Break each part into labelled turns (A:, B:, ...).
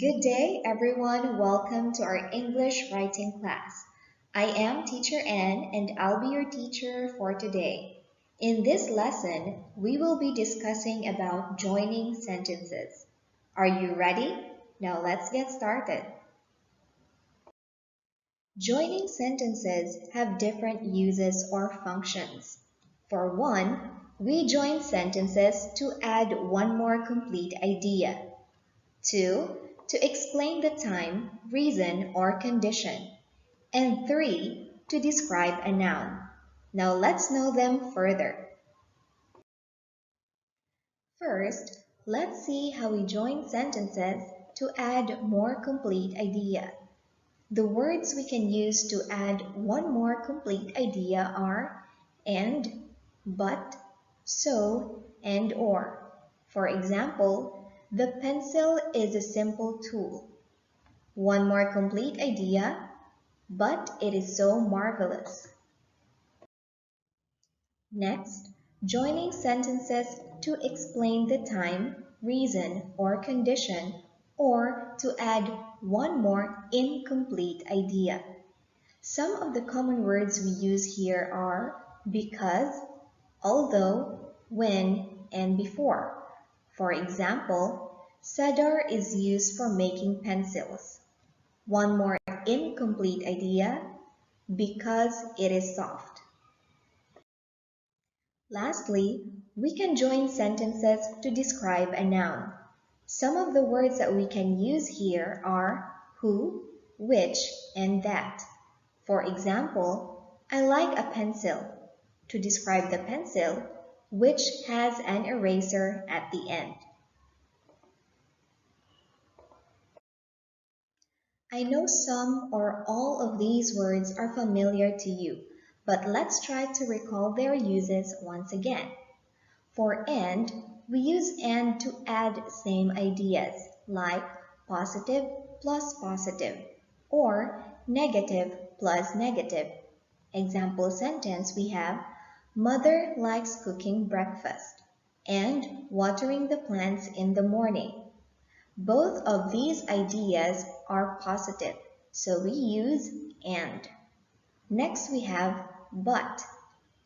A: Good day, everyone. Welcome to our English writing class. I am Teacher Ann, and I'll be your teacher for today. In this lesson, we will be discussing about joining sentences. Are you ready? Now let's get started. Joining sentences have different uses or functions. For one, we join sentences to add one more complete idea. 2. To explain the time, reason, or condition. And 3. To describe a noun. Now let's know them further. First, let's see how we join sentences to add more complete idea. The words we can use to add one more complete idea are and, but, so, and or. For example, the pencil is a simple tool. One more complete idea, but it is so marvelous. Next, joining sentences to explain the time, reason, or condition, or to add one more incomplete idea. Some of the common words we use here are because, although, when, and before. For example, cedar is used for making pencils. One more incomplete idea, because it is soft. Lastly, we can join sentences to describe a noun. Some of the words that we can use here are who, which, and that. For example, I like a pencil. To describe the pencil, which has an eraser at the end. I know some or all of these words are familiar to you, but let's try to recall their uses once again. For and, we use and to add same ideas like positive plus positive or negative plus negative. Example sentence we have, Mother likes cooking breakfast and watering the plants in the morning. Both of these ideas are positive, so we use and. Next we have but.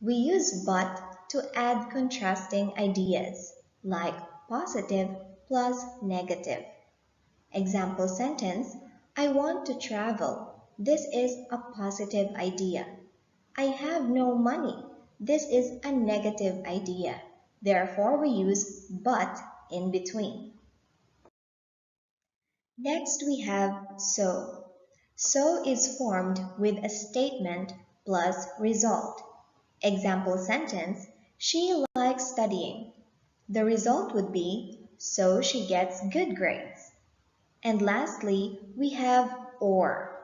A: We use but to add contrasting ideas, like positive plus negative. Example sentence, I want to travel. This is a positive idea. I have no money. This is a negative idea. Therefore, we use but in between. Next we have so. So is formed with a statement plus result. Example sentence, she likes studying. The result would be, so she gets good grades. And lastly, we have or.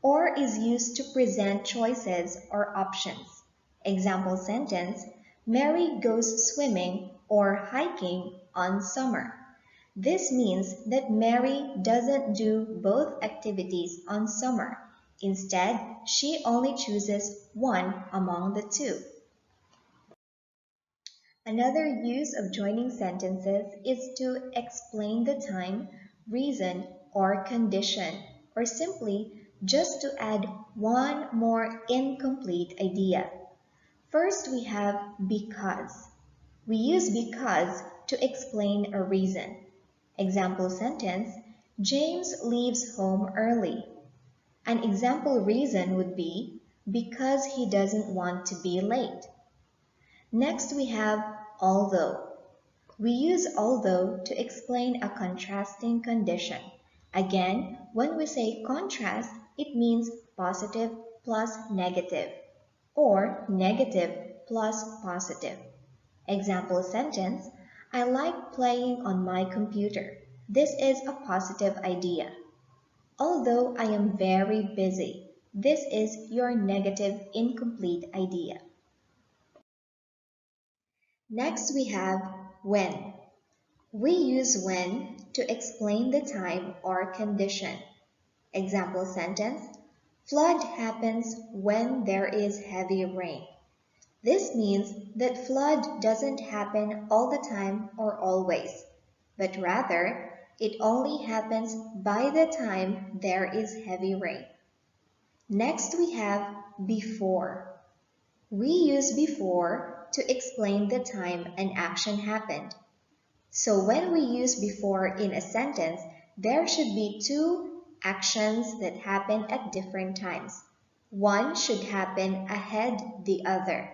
A: Or is used to present choices or options. Example sentence, Mary goes swimming or hiking on summer. This means that Mary doesn't do both activities on summer. Instead, she only chooses one among the two. Another use of joining sentences is to explain the time, reason, or condition, or simply just to add one more incomplete idea. First, we have because. We use because to explain a reason. Example sentence, James leaves home early. An example reason would be because he doesn't want to be late. Next we have although. We use although to explain a contrasting condition. Again, when we say contrast, it means positive plus negative or negative plus positive. Example sentence, I like playing on my computer. This is a positive idea. Although I am very busy, this is your negative incomplete idea. Next we have when. We use when to explain the time or condition. Example sentence, flood happens when there is heavy rain. This means that flood doesn't happen all the time or always, but rather It only happens by the time there is heavy rain. Next we have before. We use before to explain the time an action happened. So when we use before in a sentence, there should be two actions that happen at different times. One should happen ahead the other.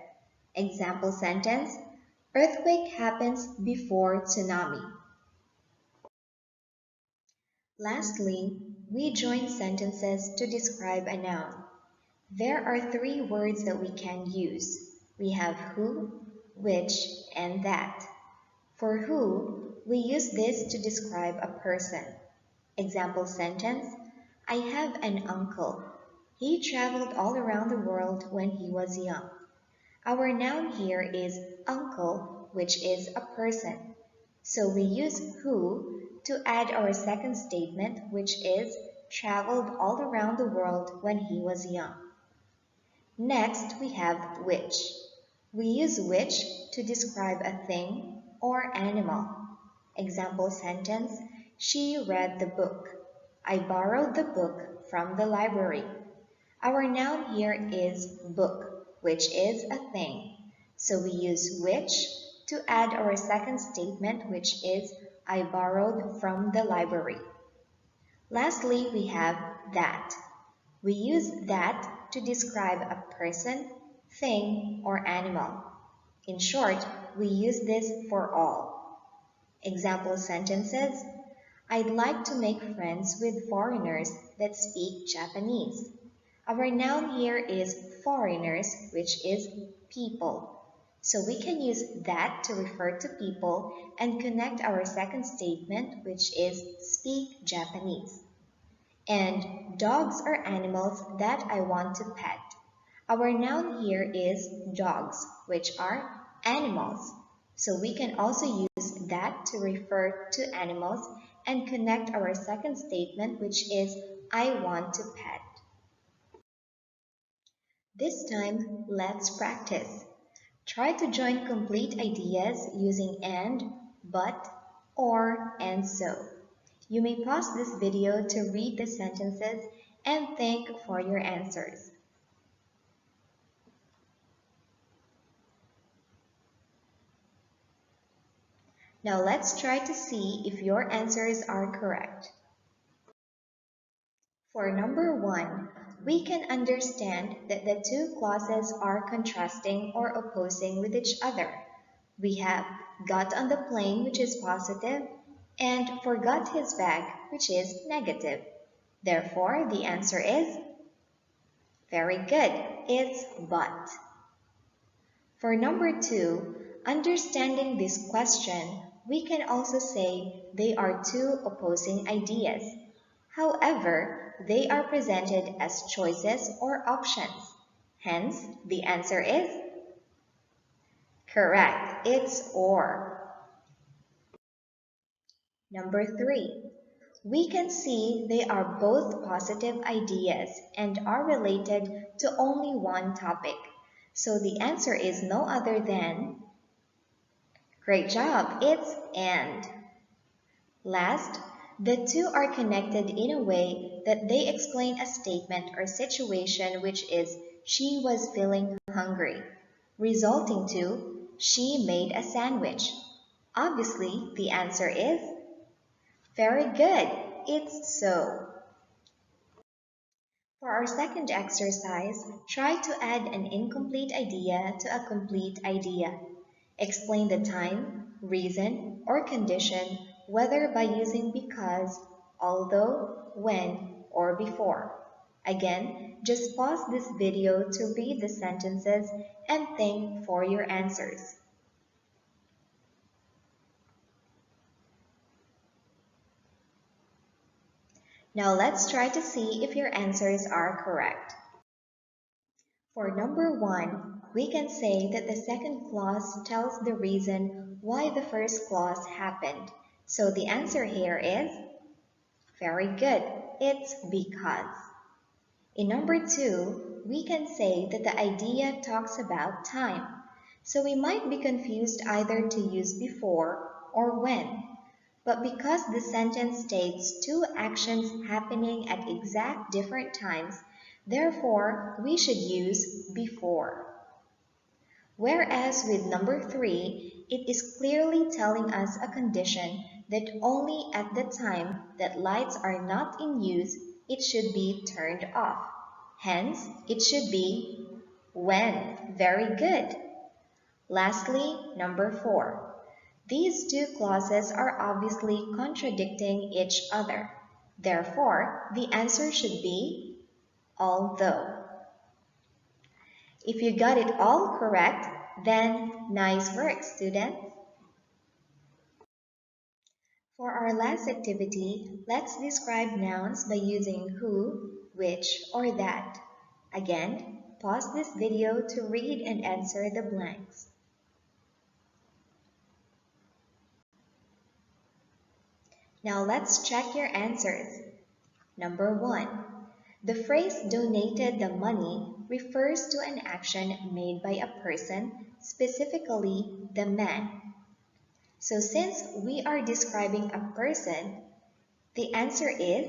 A: Example sentence, earthquake happens before tsunami. Lastly, we join sentences to describe a noun. There are three words that we can use. We have who, which, and that. For who, we use this to describe a person. Example sentence, I have an uncle. He traveled all around the world when he was young. Our noun here is uncle, which is a person. So we use who to add our second statement, which is traveled all around the world when he was young. Next, we have which. We use which to describe a thing or animal. Example sentence, she read the book. I borrowed the book from the library. Our noun here is book, which is a thing. So we use which to add our second statement, which is I borrowed from the library. Lastly, we have that. We use that to describe a person, thing, or animal. In short, we use this for all. Example sentences, I'd like to make friends with foreigners that speak Japanese. Our noun here is foreigners, which is people. So we can use that to refer to people and connect our second statement, which is speak Japanese. And dogs are animals that I want to pet. Our noun here is dogs, which are animals. So we can also use that to refer to animals and connect our second statement, which is I want to pet. This time, let's practice. Try to join complete ideas using and, but, or, and so. You may pause this video to read the sentences and think for your answers. Now let's try to see if your answers are correct. For number 1, we can understand that the two clauses are contrasting or opposing with each other. We have got on the plane, which is positive, and forgot his bag, which is negative. Therefore, the answer is very good. It's but. For number 2, understanding this question, we can also say they are two opposing ideas. However, they are presented as choices or options. Hence, the answer is correct. It's or. Number 3. We can see they are both positive ideas and are related to only one topic. So the answer is no other than, great job, it's and. Last, the two are connected in a way that they explain a statement or situation, which is she was feeling hungry, resulting to she made a sandwich. Obviously, the answer is very good. It's so. For our second exercise, try to add an incomplete idea to a complete idea. Explain the time, reason, or condition, whether by using because, although, when, or before. Again, just pause this video to read the sentences and think for your answers. Now let's try to see if your answers are correct. For number 1, we can say that the second clause tells the reason why the first clause happened. So the answer here is very good. It's because. In number 2, we can say that the idea talks about time. So we might be confused either to use before or when. But because the sentence states two actions happening at exact different times, therefore we should use before. Whereas with number 3, it is clearly telling us a condition that only at the time that lights are not in use, it should be turned off. Hence, it should be when. Very good. Lastly, number 4. These two clauses are obviously contradicting each other. Therefore, the answer should be although. If you got it all correct, then nice work, students. For our last activity, let's describe nouns by using who, which, or that. Again, pause this video to read and answer the blanks. Now let's check your answers. Number 1. The phrase donated the money refers to an action made by a person, specifically the man. So since we are describing a person, the answer is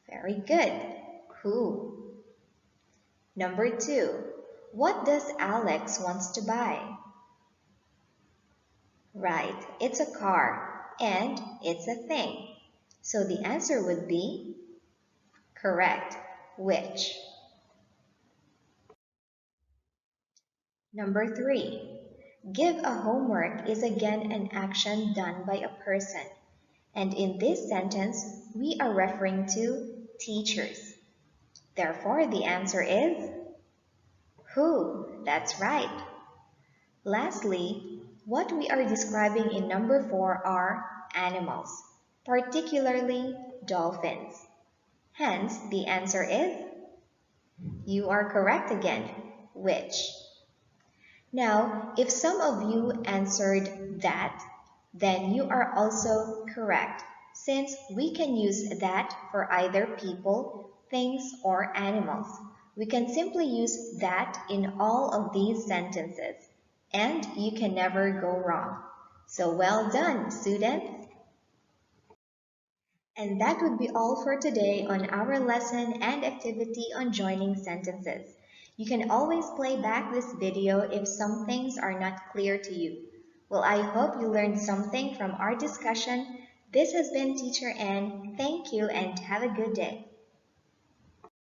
A: very good. Who? Number 2. What does Alex wants to buy? Right, it's a car and it's a thing. So the answer would be correct. Which? Number 3. Give a homework is again an action done by a person. And in this sentence, we are referring to teachers. Therefore, the answer is who? That's right. Lastly, what we are describing in number 4 are animals, particularly dolphins. Hence, the answer is you are correct again. Which? Now, if some of you answered that, then you are also correct, since we can use that for either people, things, or animals. We can simply use that in all of these sentences, and you can never go wrong. So well done, students! And that would be all for today on our lesson and activity on joining sentences. You can always play back this video if some things are not clear to you. Well, I hope you learned something from our discussion. This has been Teacher Ann. Thank you and have a good day.